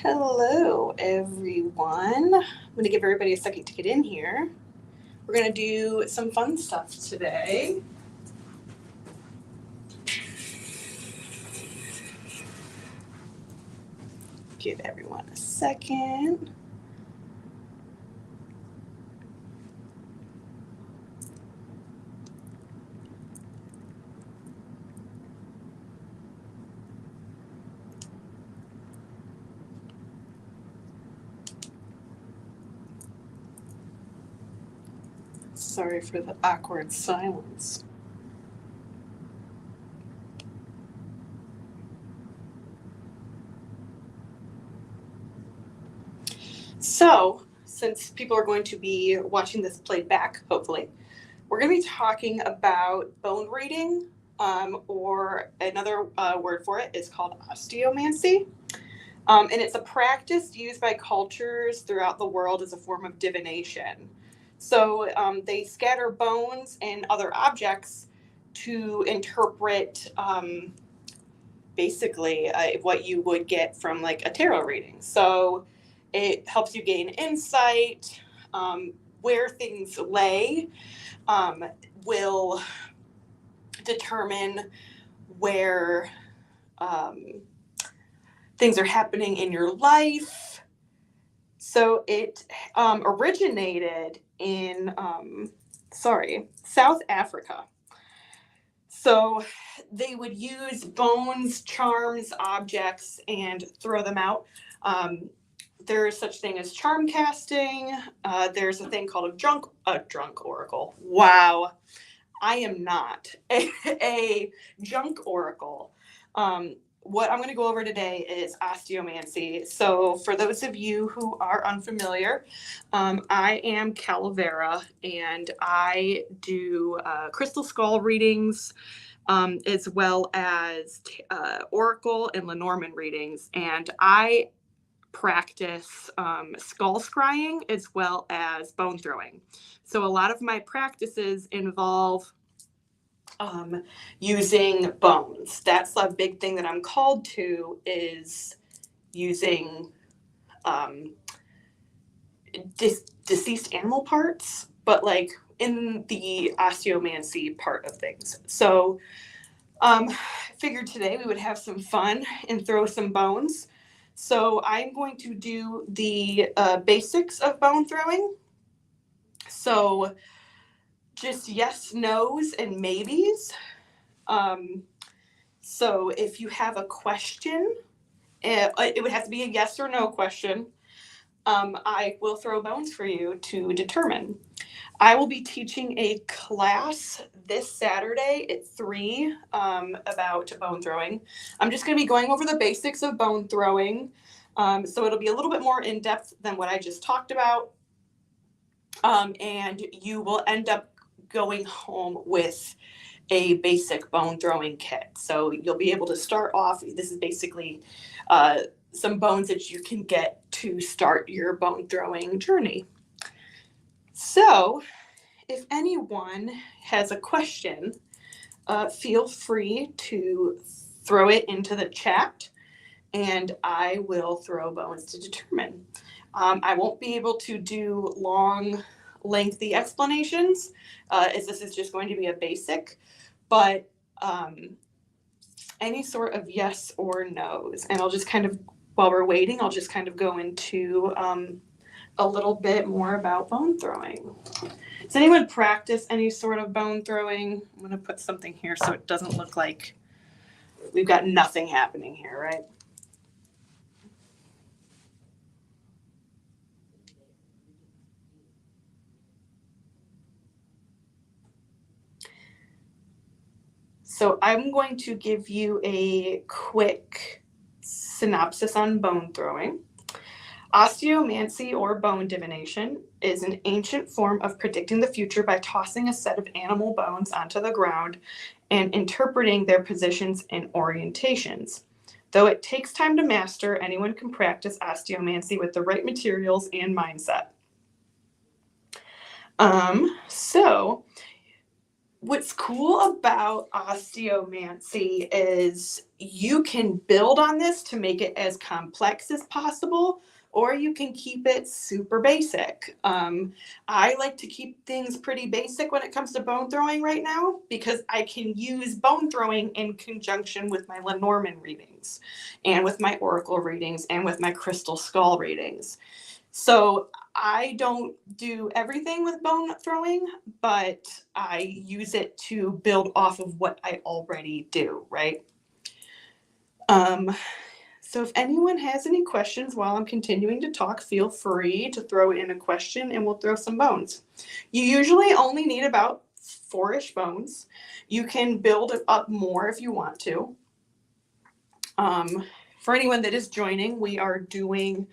Hello, everyone. I'm going to give everybody a second to get in here. We're going to do some fun stuff today. Give everyone a second. Sorry for the awkward silence. So, since people are going to be watching this played back, hopefully, we're going to be talking about bone reading, or another word for it is called osteomancy. And it's a practice used by cultures throughout the world as a form of divination. So they scatter bones and other objects to interpret basically what you would get from like a tarot reading. So it helps you gain insight. Where things lay will determine where things are happening in your life. So it originated in, South Africa. So they would use bones, charms, objects, and throw them out. There's such thing as charm casting. There's a thing called a drunk oracle. Wow, I am not a junk oracle. What I'm going to go over today is osteomancy. So for those of you who are unfamiliar, I am Calavera, and I do crystal skull readings, as well as oracle and Lenormand readings. And I practice skull scrying as well as bone throwing. So a lot of my practices involve using bones. That's a big thing that I'm called to, is using deceased animal parts, but like in the osteomancy part of things. So figured today we would have some fun and throw some bones. So I'm going to do the basics of bone throwing. So just yes, no's, and maybes. So if you have a question, it would have to be a yes or no question. I will throw bones for you to determine. I will be teaching a class this Saturday at 3 about bone throwing. I'm just going to be going over the basics of bone throwing. So it'll be a little bit more in depth than what I just talked about. And you will end up going home with a basic bone throwing kit. So you'll be able to start off. This is basically some bones that you can get to start your bone throwing journey. So if anyone has a question, feel free to throw it into the chat, and I will throw bones to determine. I won't be able to do long, lengthy explanations, as this is just going to be a basic, but any sort of yes or no's. And I'll just kind of, while we're waiting, I'll just kind of go into a little bit more about bone throwing. Does anyone practice any sort of bone throwing? I'm going to put something here so it doesn't look like we've got nothing happening here, right? So I'm going to give you a quick synopsis on bone throwing. Osteomancy, or bone divination, is an ancient form of predicting the future by tossing a set of animal bones onto the ground and interpreting their positions and orientations. Though it takes time to master, anyone can practice osteomancy with the right materials and mindset. So What's cool about osteomancy is you can build on this to make it as complex as possible, or you can keep it super basic. I like to keep things pretty basic when it comes to bone throwing right now because I can use bone throwing in conjunction with my Lenormand readings and with my Oracle readings and with my Crystal Skull readings. So I don't do everything with bone throwing, but I use it to build off of what I already do, right? So if anyone has any questions while I'm continuing to talk, feel free to throw in a question and we'll throw some bones. You usually only need about 4-ish bones. You can build it up more if you want to. For anyone that is joining, we are doing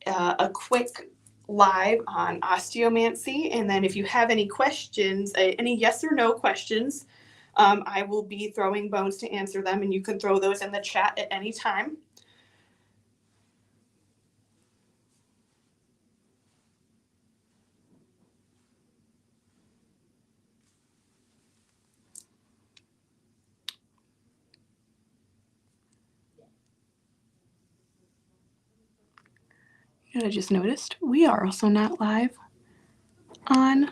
a quick live on osteomancy. And then if you have any questions, any yes or no questions, I will be throwing bones to answer them, and you can throw those in the chat at any time. I just noticed we are also not live on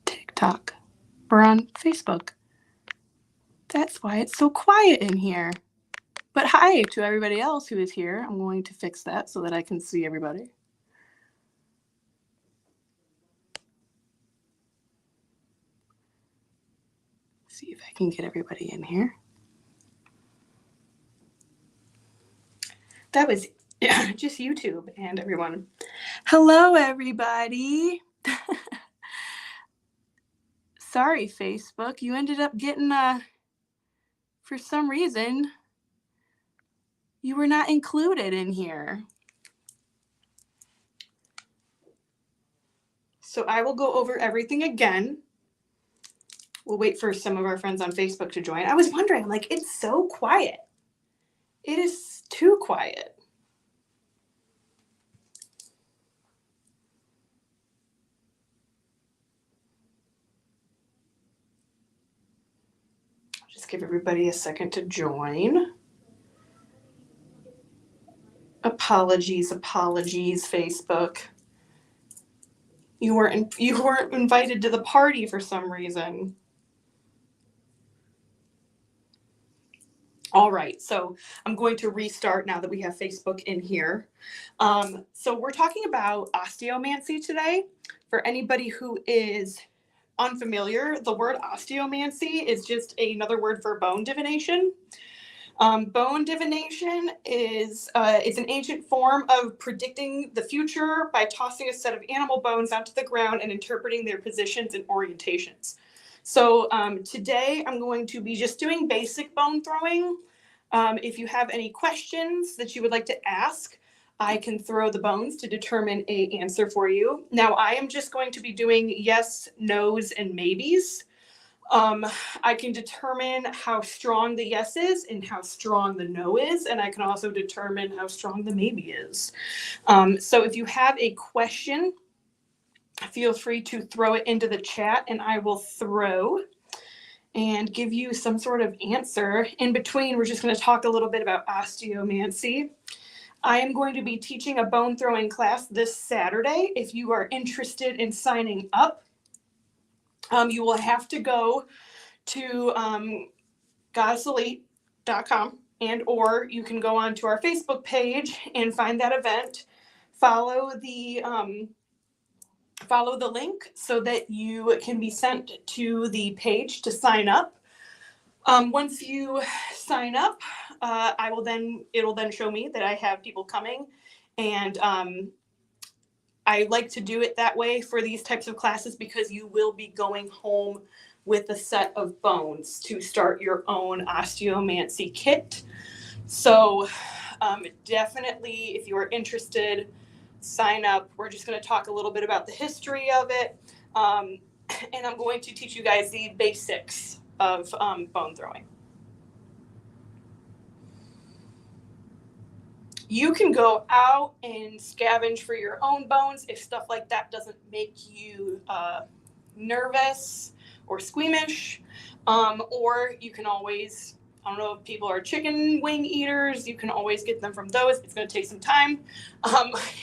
TikTok or on Facebook. That's why it's so quiet in here. But hi to everybody else who is here. I'm going to fix that so that I can see everybody. See if I can get everybody in here. That was just YouTube and everyone. Hello, everybody. Sorry, Facebook. You ended up getting, for some reason, you were not included in here. So I will go over everything again. We'll wait for some of our friends on Facebook to join. I was wondering, like, it's so quiet. It is too quiet. I'll just give everybody a second to join. Apologies, Facebook. You weren't invited to the party for some reason. All right, so I'm going to restart now that we have Facebook in here. So we're talking about osteomancy today. For anybody who is unfamiliar, the word osteomancy is just another word for bone divination. Bone divination is it's an ancient form of predicting the future by tossing a set of animal bones onto the ground and interpreting their positions and orientations. So today I'm going to be just doing basic bone throwing. If you have any questions that you would like to ask, I can throw the bones to determine an answer for you. Now I am just going to be doing yes, no's, and maybes. I can determine how strong the yes is and how strong the no is, and I can also determine how strong the maybe is. So if you have a question, feel free to throw it into the chat and I will throw and give you some sort of answer. In between, we're just going to talk a little bit about osteomancy. I am going to be teaching a bone throwing class this Saturday. If you are interested in signing up, you will have to go to GoddessElite.com, and or you can go onto our Facebook page and find that event. Follow the link so that you can be sent to the page to sign up. Once you sign up, it'll then show me that I have people coming, and I like to do it that way for these types of classes because you will be going home with a set of bones to start your own osteomancy kit. So definitely, if you are interested, sign up. We're just going to talk a little bit about the history of it, and I'm going to teach you guys the basics of bone throwing. You can go out and scavenge for your own bones if stuff like that doesn't make you nervous or squeamish, or you can always, I don't know if people are chicken wing eaters, you can always get them from those. It's going to take some time,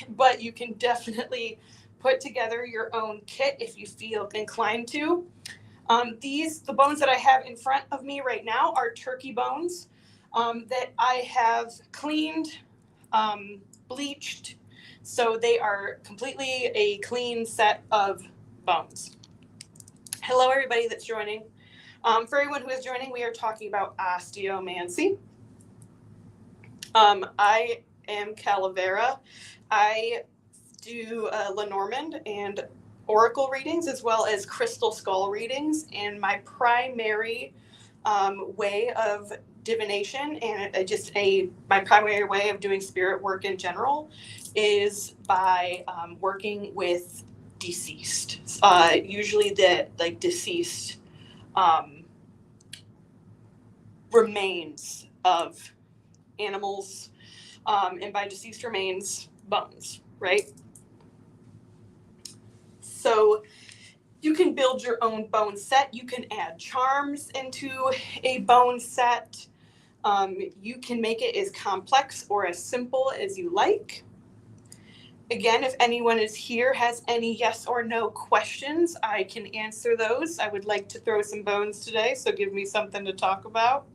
but you can definitely put together your own kit if you feel inclined to. The bones that I have in front of me right now are turkey bones that I have cleaned, bleached, so they are completely a clean set of bones. Hello, everybody that's joining. For everyone who is joining, we are talking about osteomancy. I am Calavera. I do Lenormand and oracle readings as well as crystal skull readings, and my primary way of divination and my primary way of doing spirit work in general is by working with deceased, usually the deceased remains of animals, and by deceased remains, bones, right? So you can build your own bone set. You can add charms into a bone set. You can make it as complex or as simple as you like. Again, if anyone is here has any yes or no questions, I can answer those. I would like to throw some bones today, so give me something to talk about.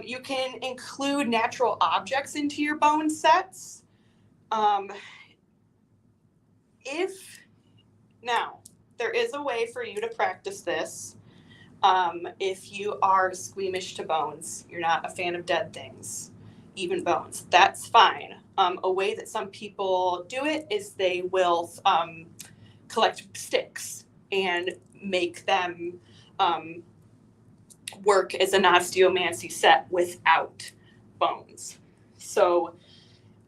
You can include natural objects into your bone sets. Now, there is a way for you to practice this. If you are squeamish to bones, you're not a fan of dead things, even bones, that's fine. A way that some people do it is they will collect sticks and make them work as an osteomancy set without bones. So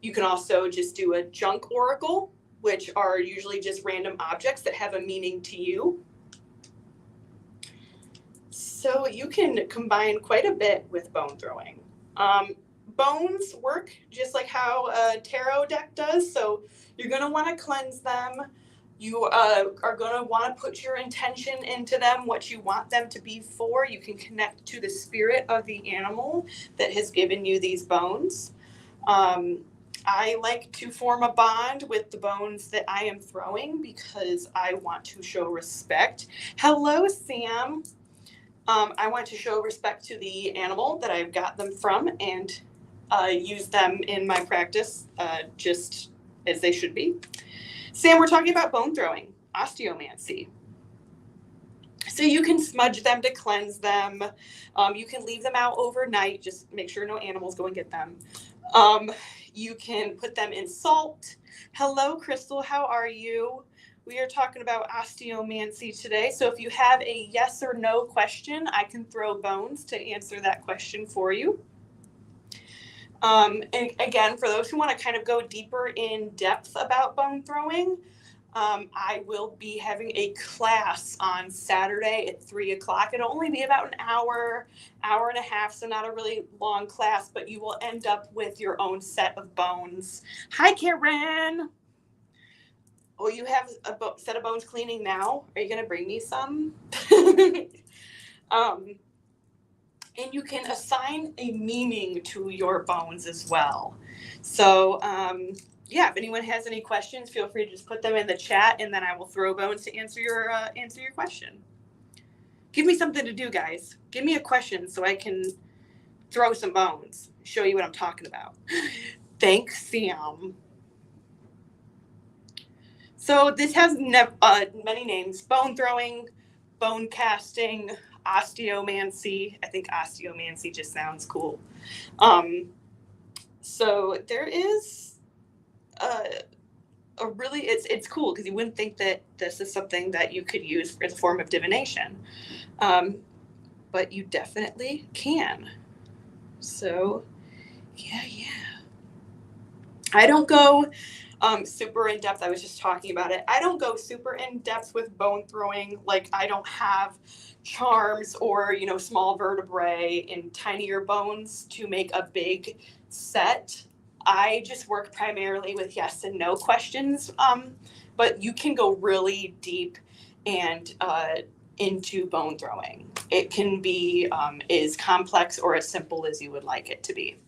you can also just do a junk oracle, which are usually just random objects that have a meaning to you. So you can combine quite a bit with bone throwing. Bones work just like how a tarot deck does. So you're going to want to cleanse them. You are going to want to put your intention into them, what you want them to be for. You can connect to the spirit of the animal that has given you these bones. I like to form a bond with the bones that I am throwing because I want to show respect. Hello, Sam. I want to show respect to the animal that I've got them from and use them in my practice just as they should be. Sam, we're talking about bone throwing, osteomancy. So you can smudge them to cleanse them. You can leave them out overnight. Just make sure no animals go and get them. You can put them in salt. Hello, Crystal. How are you? We are talking about osteomancy today. So if you have a yes or no question, I can throw bones to answer that question for you. And again, for those who want to kind of go deeper in depth about bone throwing, I will be having a class on Saturday at 3:00. It'll only be about an hour and a half, so not a really long class, but you will end up with your own set of bones. Hi, Karen. Oh, you have a set of bones cleaning now? Are you going to bring me some? And you can assign a meaning to your bones as well. So, yeah, if anyone has any questions, feel free to just put them in the chat, and then I will throw bones to answer your question. Give me something to do, guys. Give me a question so I can throw some bones, show you what I'm talking about. Thanks, Sam. So this has many names: bone throwing, bone casting, osteomancy. I think osteomancy just sounds cool. So there is a really, it's cool because you wouldn't think that this is something that you could use as a form of divination, but you definitely can. So yeah. I don't go super in depth. I was just talking about it. I don't go super in depth with bone throwing. Like, I don't have charms or, small vertebrae and tinier bones to make a big set. I just work primarily with yes and no questions but you can go really deep and into bone throwing. It can be as complex or as simple as you would like it to be.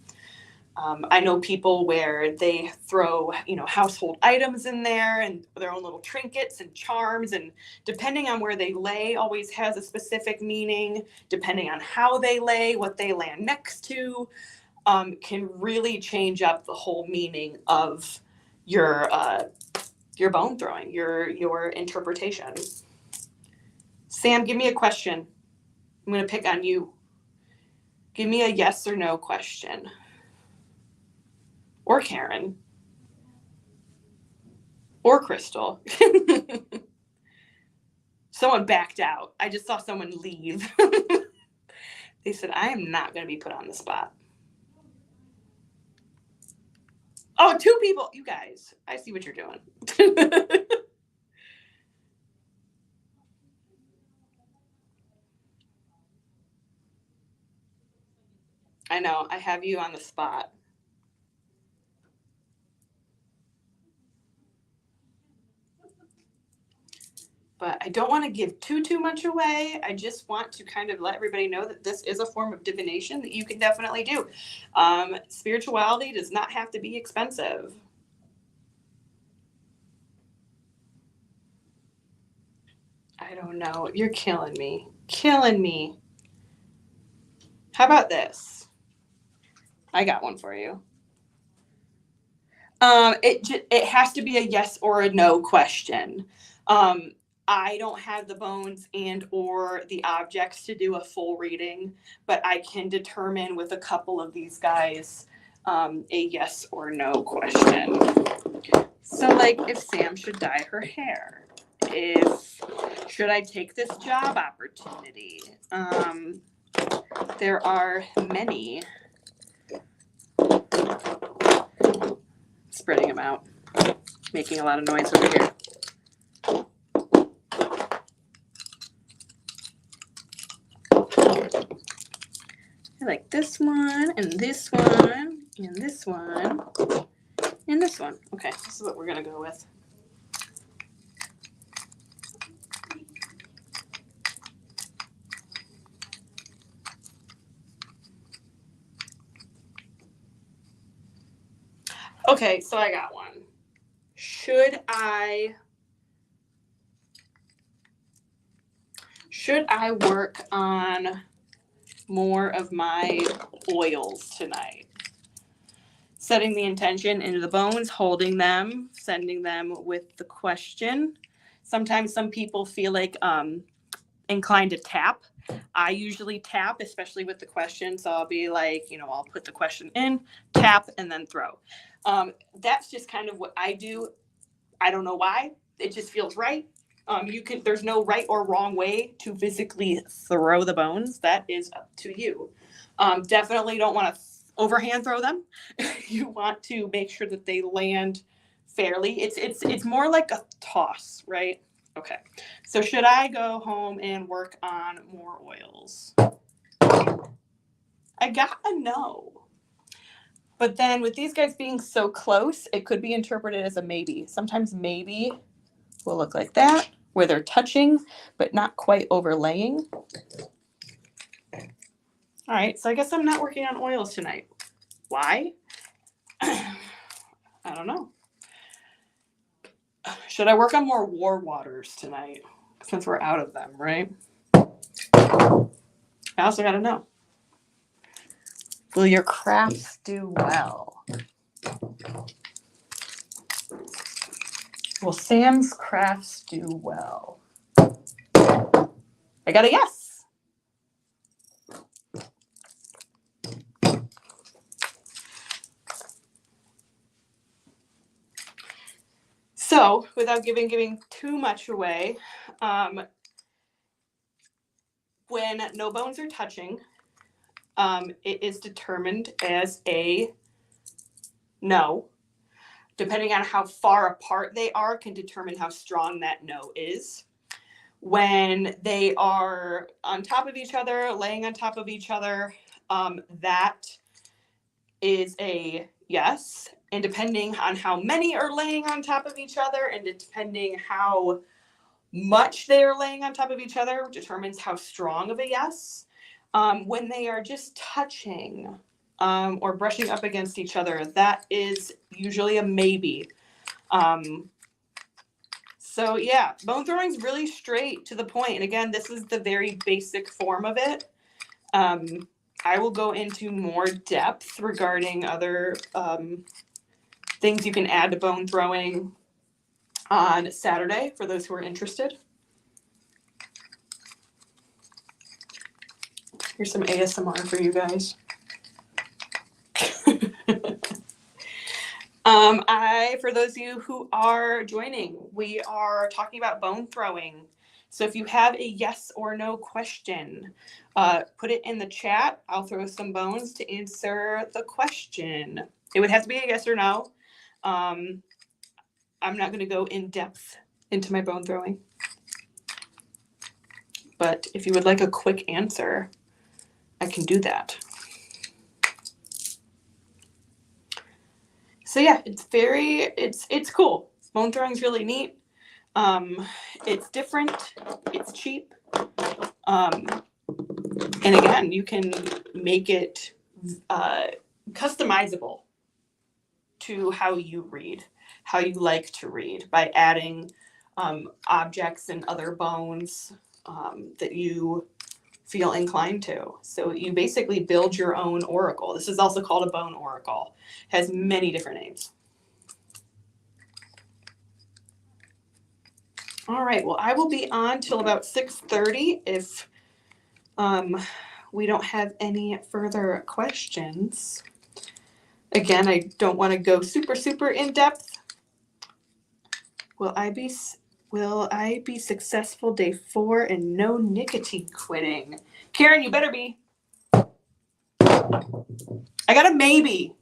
I know people where they throw, household items in there and their own little trinkets and charms, and depending on where they lay, always has a specific meaning. Depending on how they lay, what they land next to, can really change up the whole meaning of your bone throwing, your interpretation. Sam, give me a question. I'm going to pick on you. Give me a yes or no question. Or Karen. Or Crystal. Someone backed out. I just saw someone leave. They said, I am not going to be put on the spot. Oh, 2 people. You guys, I see what you're doing. I know. I have you on the spot. But I don't want to give too much away. I just want to kind of let everybody know that this is a form of divination that you can definitely do. Spirituality does not have to be expensive. I don't know. You're killing me. Killing me. How about this? I got one for you. It has to be a yes or a no question. I don't have the bones and or the objects to do a full reading, but I can determine with a couple of these guys a yes or no question. So like if Sam should dye her hair, should I take this job opportunity? There are many. Spreading them out, making a lot of noise over here. I like this one, and this one, and this one, and this one. Okay, this is what we're gonna go with. Okay, so I got one. Should I work on more of my oils tonight? Setting the intention into the bones, holding them, sending them with the question. Sometimes some people feel like inclined to tap. I usually tap, especially with the question. So I'll be like, I'll put the question in, tap, and then throw. That's just kind of what I do. I don't know why. It just feels right. There's no right or wrong way to physically throw the bones. That is up to you. Definitely don't want to overhand throw them. You want to make sure that they land fairly. It's more like a toss, right? Okay. So should I go home and work on more oils? I got a no. But then with these guys being so close, it could be interpreted as a maybe. Sometimes maybe will look like that, where they're touching, but not quite overlaying. All right, so I guess I'm not working on oils tonight. Why? I don't know. Should I work on more war waters tonight? Since we're out of them, right? I also got to know. Will your crafts do well? Will Sam's crafts do well? I got a yes. So, without giving too much away, when no bones are touching, it is determined as a no. Depending on how far apart they are can determine how strong that no is. When they are on top of each other, laying on top of each other, that is a yes. And depending on how many are laying on top of each other and depending how much they are laying on top of each other determines how strong of a yes. When they are just touching or brushing up against each other, that is usually a maybe. So yeah, bone throwing is really straight to the point. And again, this is the very basic form of it. I will go into more depth regarding other things you can add to bone throwing on Saturday for those who are interested. Here's some ASMR for you guys. For those of you who are joining, we are talking about bone throwing. So if you have a yes or no question, put it in the chat. I'll throw some bones to answer the question. It would have to be a yes or no. I'm not going to go in depth into my bone throwing. But if you would like a quick answer, I can do that. So yeah, it's cool. Bone throwing is really neat. It's different. It's cheap. And again, you can make it customizable to how you read, how you like to read by adding objects and other bones that you feel inclined to. So you basically build your own oracle. This is also called a bone oracle. It has many different names. All right, well, I will be on till about 6:30 if we don't have any further questions. Again, I don't want to go super in depth. Will I be successful day 4 and no nicotine quitting? Karen, you better be. I got a maybe.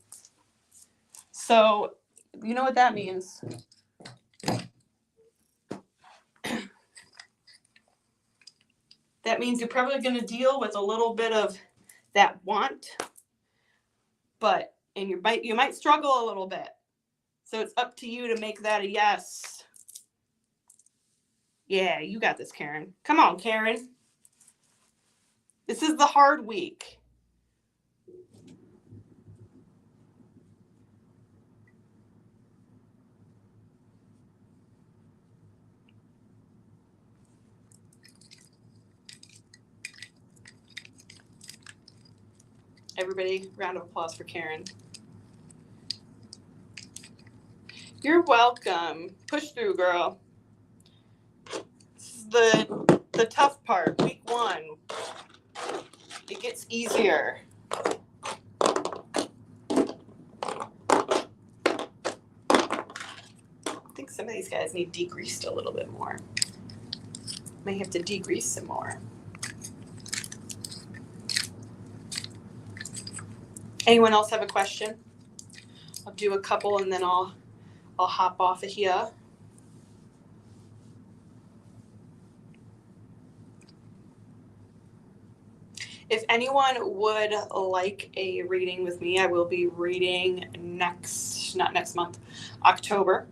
So, you know what that means. That means you're probably going to deal with a little bit of that want, and you might struggle a little bit. So it's up to you to make that a yes. Yeah, you got this, Karen. Come on, Karen. This is the hard week. Everybody, round of applause for Karen. You're welcome. Push through, girl. This is the tough part, week 1. It gets easier. I think some of these guys need degreased a little bit more. May have to degrease some more. Anyone else have a question? I'll do a couple and then I'll hop off of here. If anyone would like a reading with me, I will be reading not next month, October.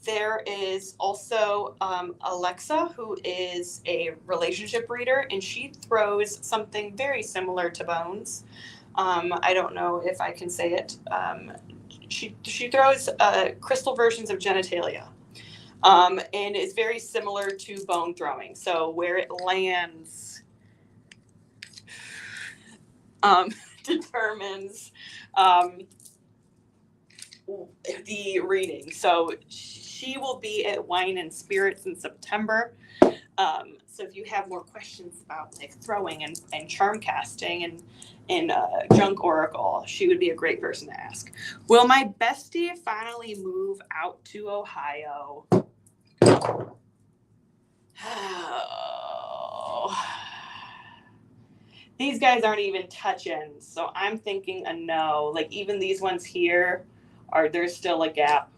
There is also Alexa, who is a relationship reader, and she throws something very similar to bones. I don't know if I can say it. She throws crystal versions of genitalia, and is very similar to bone throwing. So where it lands determines the reading. So she will be at Wine and Spirits in September. So if you have more questions about like throwing and charm casting and junk oracle, she would be a great person to ask. Will my bestie finally move out to Ohio? These guys aren't even touching, so I'm thinking a no. Like even these ones here, there's still a gap.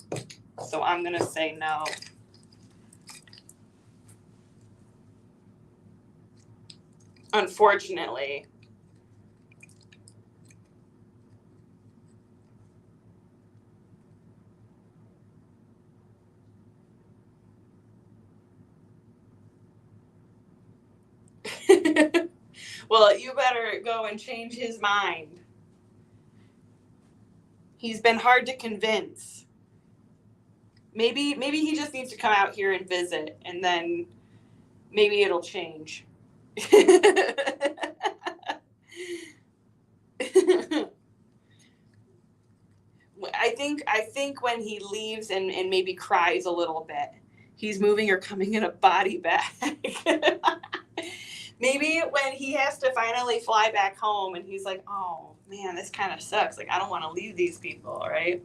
So I'm gonna say no. Unfortunately. Well, you better go and change his mind. He's been hard to convince. Maybe he just needs to come out here and visit, and then maybe it'll change. I think when he leaves and maybe cries a little bit, he's moving or coming in a body bag. Maybe when he has to finally fly back home and he's like, oh man, this kind of sucks. Like, I don't want to leave these people, right?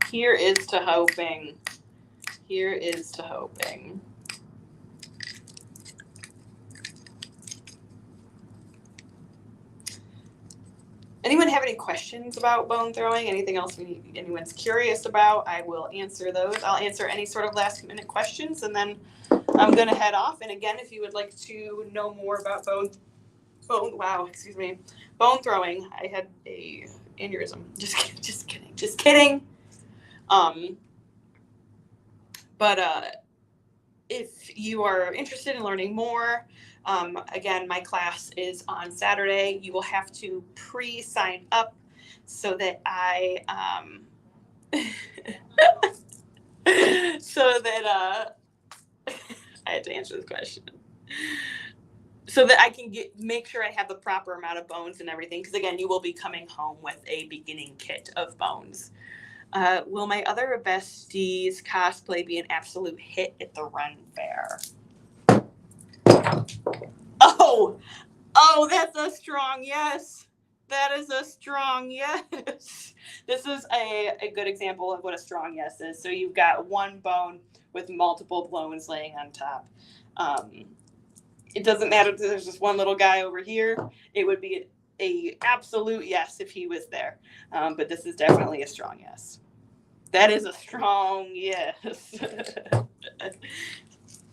Here is to hoping. Here is to hoping. Anyone have any questions about bone throwing? Anything else anyone's curious about? I will answer those. I'll answer any sort of last minute questions, and then I'm going to head off. And again, if you would like to know more about bone throwing, I had a aneurysm. Just kidding. But if you are interested in learning more, again, my class is on Saturday. You will have to pre-sign up so that I I had to answer this question. So that I can make sure I have the proper amount of bones and everything. Because again, you will be coming home with a beginning kit of bones. Will my other besties cosplay be an absolute hit at the Ren Fair? Oh, that's a strong yes. That is a strong yes. This is a good example of what a strong yes is. So you've got one bone with multiple bones laying on top. It doesn't matter if there's just one little guy over here. It would be a absolute yes if he was there. But this is definitely a strong yes. That is a strong yes.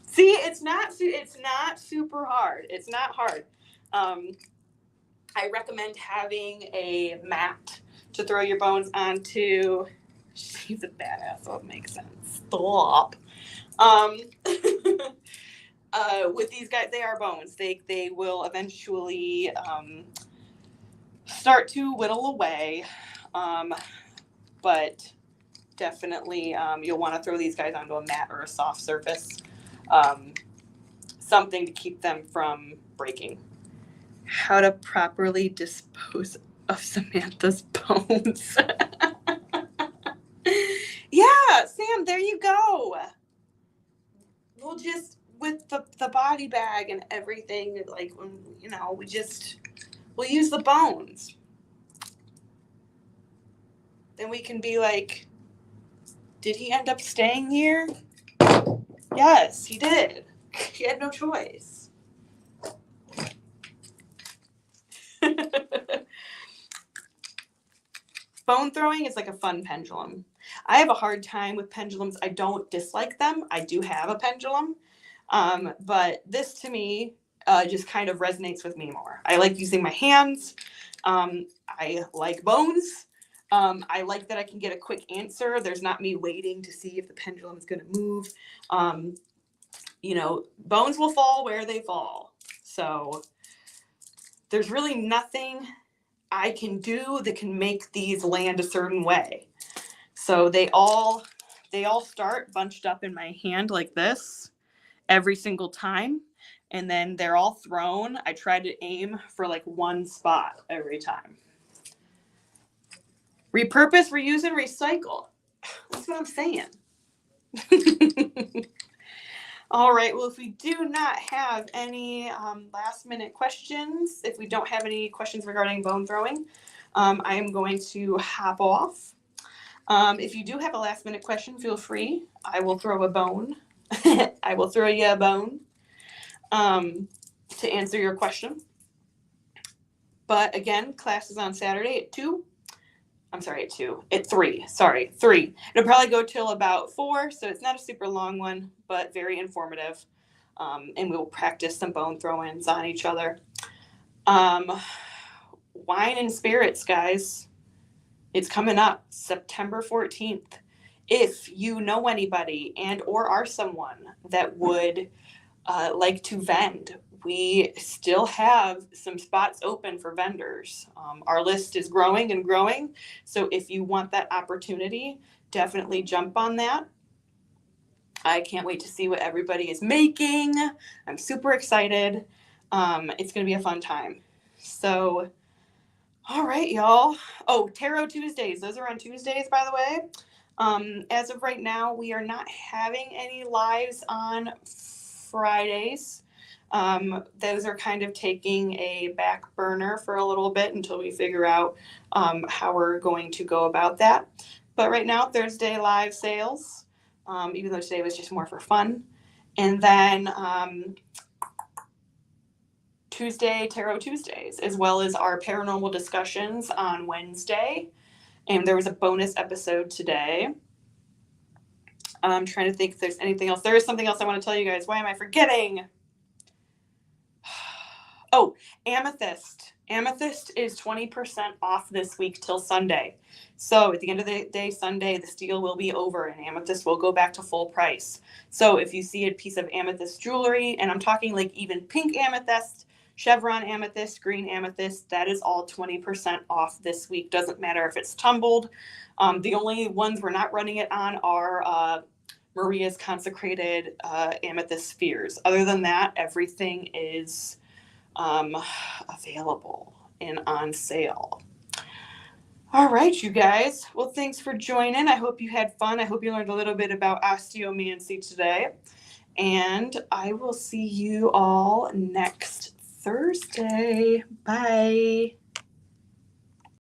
See, it's not super hard. It's not hard. I recommend having a mat to throw your bones onto. She's a badass, so it makes sense. Stop. With these guys, they are bones. They will eventually start to whittle away, but definitely you'll want to throw these guys onto a mat or a soft surface, something to keep them from breaking. How to properly dispose of Samantha's bones. Yeah, Sam, there you go. We'll just, with the body bag and everything, like, we'll use the bones. Then we can be like, did he end up staying here? Yes, he did. He had no choice. Bone throwing is like a fun pendulum. I have a hard time with pendulums. I don't dislike them. I do have a pendulum. But this to me just kind of resonates with me more. I like using my hands. I like bones. I like that I can get a quick answer. There's not me waiting to see if the pendulum is going to move. Bones will fall where they fall. So there's really nothing I can do that can make these land a certain way. So they all start bunched up in my hand like this every single time. And then they're all thrown. I try to aim for like one spot every time. Repurpose, reuse, and recycle. That's what I'm saying. All right. Well, if we do not have any last minute questions, if we don't have any questions regarding bone throwing, I am going to hop off. If you do have a last minute question, feel free. I will throw a bone. I will throw you a bone to answer your question. But again, class is on Saturday at 2. I'm sorry, at 2. At 3. Sorry, 3. It'll probably go till about 4, so it's not a super long one, but very informative. and we'll practice some bone throw-ins on each other. Wine and spirits, guys. It's coming up September 14th. If you know anybody and or are someone that would like to vend, we still have some spots open for vendors. Our list is growing and growing. So if you want that opportunity, definitely jump on that. I can't wait to see what everybody is making. I'm super excited. It's going to be a fun time. So, all right, y'all. Oh, Tarot Tuesdays. Those are on Tuesdays, by the way. As of right now, we are not having any lives on Fridays. Those are kind of taking a back burner for a little bit until we figure out how we're going to go about that. But right now, Thursday live sales, even though today was just more for fun. And then Tuesday, Tarot Tuesdays, as well as our paranormal discussions on Wednesday. And there was a bonus episode today. I'm trying to think if there's anything else. There is something else I want to tell you guys. Why am I forgetting? Oh, Amethyst. Amethyst is 20% off this week till Sunday. So at the end of the day, Sunday, the deal will be over and Amethyst will go back to full price. So if you see a piece of Amethyst jewelry, and I'm talking like even pink amethyst, chevron amethyst, green amethyst, that is all 20% off this week. Doesn't matter if it's tumbled. The only ones we're not running it on are Maria's consecrated amethyst spheres. Other than that, everything is available and on sale. All right, you guys. Well, thanks for joining. I hope you had fun. I hope you learned a little bit about osteomancy today. And I will see you all next Thursday. Bye.